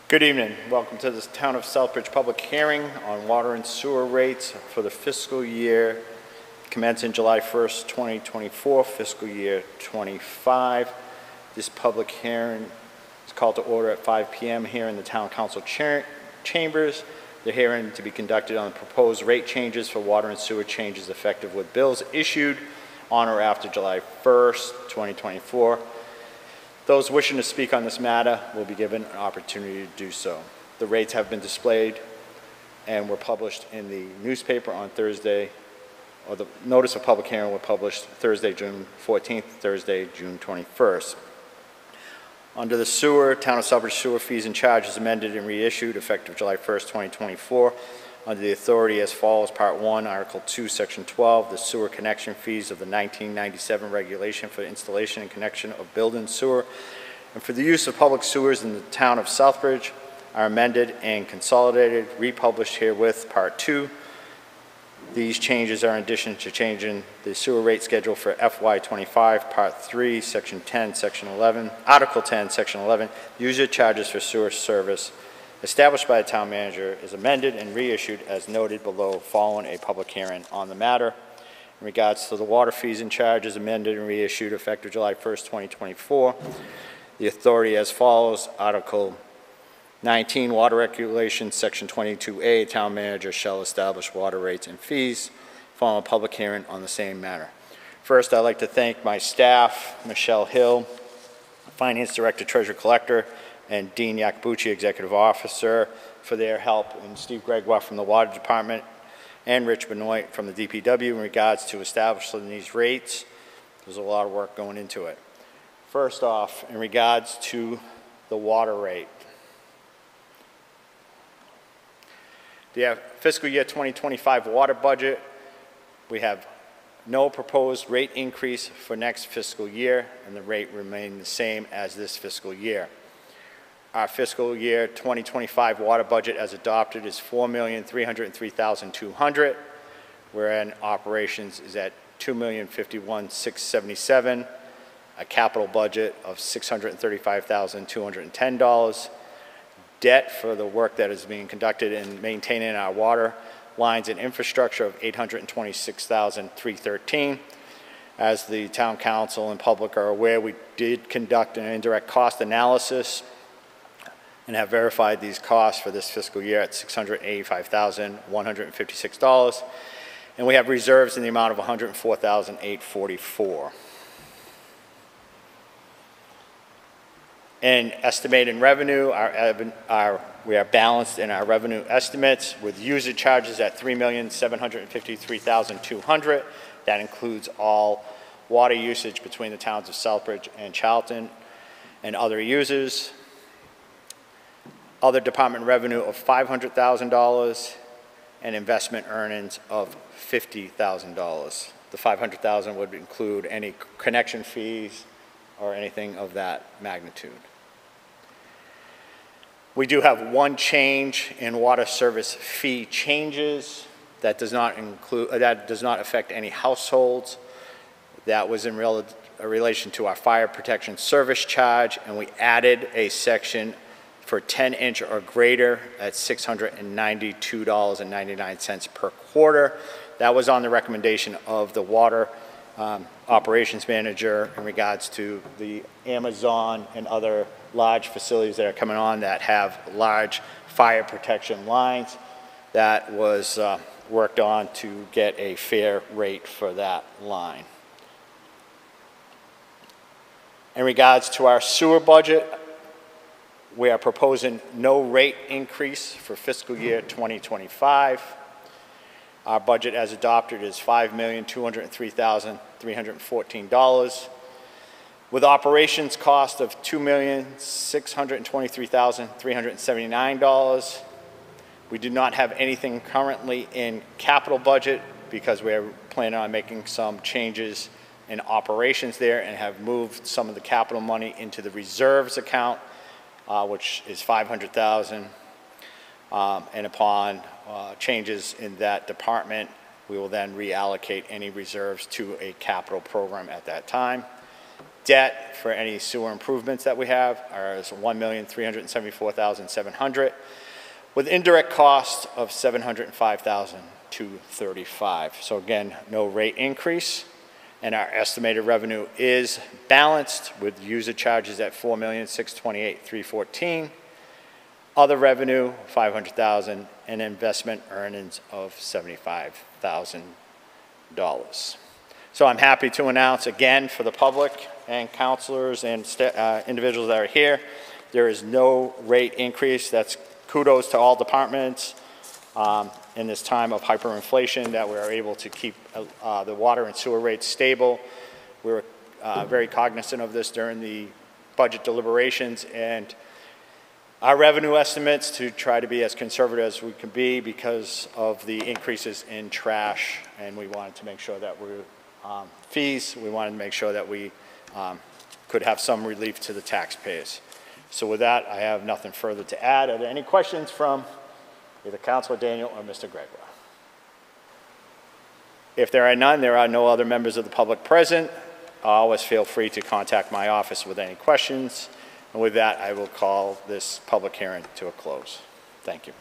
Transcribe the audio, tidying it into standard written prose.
Good evening. Welcome to this Town of Southbridge public hearing on water and sewer rates for the fiscal year commencing July 1st, 2024, fiscal year 25. This public hearing is called to order at 5 p.m. here in the Town Council chambers. The hearing to be conducted on proposed rate changes for water and sewer changes effective with bills issued on or after July 1st, 2024. Those wishing to speak on this matter will be given an opportunity to do so. The rates have been displayed and were published in the newspaper on Thursday, or the notice of public hearing were published Thursday, June 14th, Thursday, June 21st. Under the sewer, Town of Southbridge sewer fees and charges amended and reissued effective July 1st, 2024. Under the authority as follows: Part 1, Article 2, Section 12, the sewer connection fees of the 1997 regulation for installation and connection of building sewer and for the use of public sewers in the Town of Southbridge are amended and consolidated, republished herewith. Part 2, these changes are in addition to changing the sewer rate schedule for FY25. Part 3, Section 10, Section 11, Article 10, Section 11, user charges for sewer service established by the town manager is amended and reissued as noted below following a public hearing on the matter. In regards to the water fees and charges amended and reissued effective July 1st, 2024, the authority as follows: Article 19, Water Regulations, Section 22A, town manager shall establish water rates and fees following a public hearing on the same matter. First, I'd like to thank my staff, Michelle Hill, Finance Director, Treasurer Collector, and Dean Yacobucci, Executive Officer, for their help, and Steve Gregoire from the Water Department, and Rich Benoit from the DPW in regards to establishing these rates. There's a lot of work going into it. First off, in regards to the water rate. The fiscal year 2025 water budget, we have no proposed rate increase for next fiscal year, and the rate remains the same as this fiscal year. Our fiscal year 2025 water budget as adopted is $4,303,200, wherein operations is at $2,051,677, a capital budget of $635,210, debt for the work that is being conducted in maintaining our water lines and infrastructure of $826,313. As the town council and public are aware, we did conduct an indirect cost analysis and have verified these costs for this fiscal year at $685,156, and we have reserves in the amount of $104,844. In estimating revenue, we are balanced in our revenue estimates with user charges at $3,753,200. That includes all water usage between the towns of Southbridge and Charlton and other users. Other department revenue of $500,000 and investment earnings of $50,000. The $500,000 would include any connection fees or anything of that magnitude. We do have one change in water service fee changes that does not affect any households. That was in relation to our fire protection service charge, and we added a section for 10-inch or greater at $692.99 per quarter. That was on the recommendation of the water operations manager in regards to the Amazon and other large facilities that are coming on that have large fire protection lines. That was worked on to get a fair rate for that line. In regards to our sewer budget, we are proposing no rate increase for fiscal year 2025. Our budget as adopted is $5,203,314, with operations cost of $2,623,379. We do not have anything currently in capital budget because we are planning on making some changes in operations there and have moved some of the capital money into the reserves account, which is $500,000, and upon changes in that department, we will then reallocate any reserves to a capital program at that time. debt for any sewer improvements that we have is $1,374,700, with indirect cost of $705,235. So again, no rate increase, and our estimated revenue is balanced with user charges at $4,628,314, other revenue $500,000, and investment earnings of $75,000. So I'm happy to announce again for the public and counselors and individuals that are here, there is no rate increase. That's kudos to all departments in this time of hyperinflation that we are able to keep the water and sewer rates stable. We were very cognizant of this during the budget deliberations, and our revenue estimates to try to be as conservative as we can be because of the increases in trash, and we wanted to make sure that we fees, we wanted to make sure that we could have some relief to the taxpayers. So with that, I have nothing further to add. Are there any questions from either Councilor Daniel or Mr. Gregoire? If there are none, there are no other members of the public present. Always feel free to contact my office with any questions. And with that, I will call this public hearing to a close. Thank you.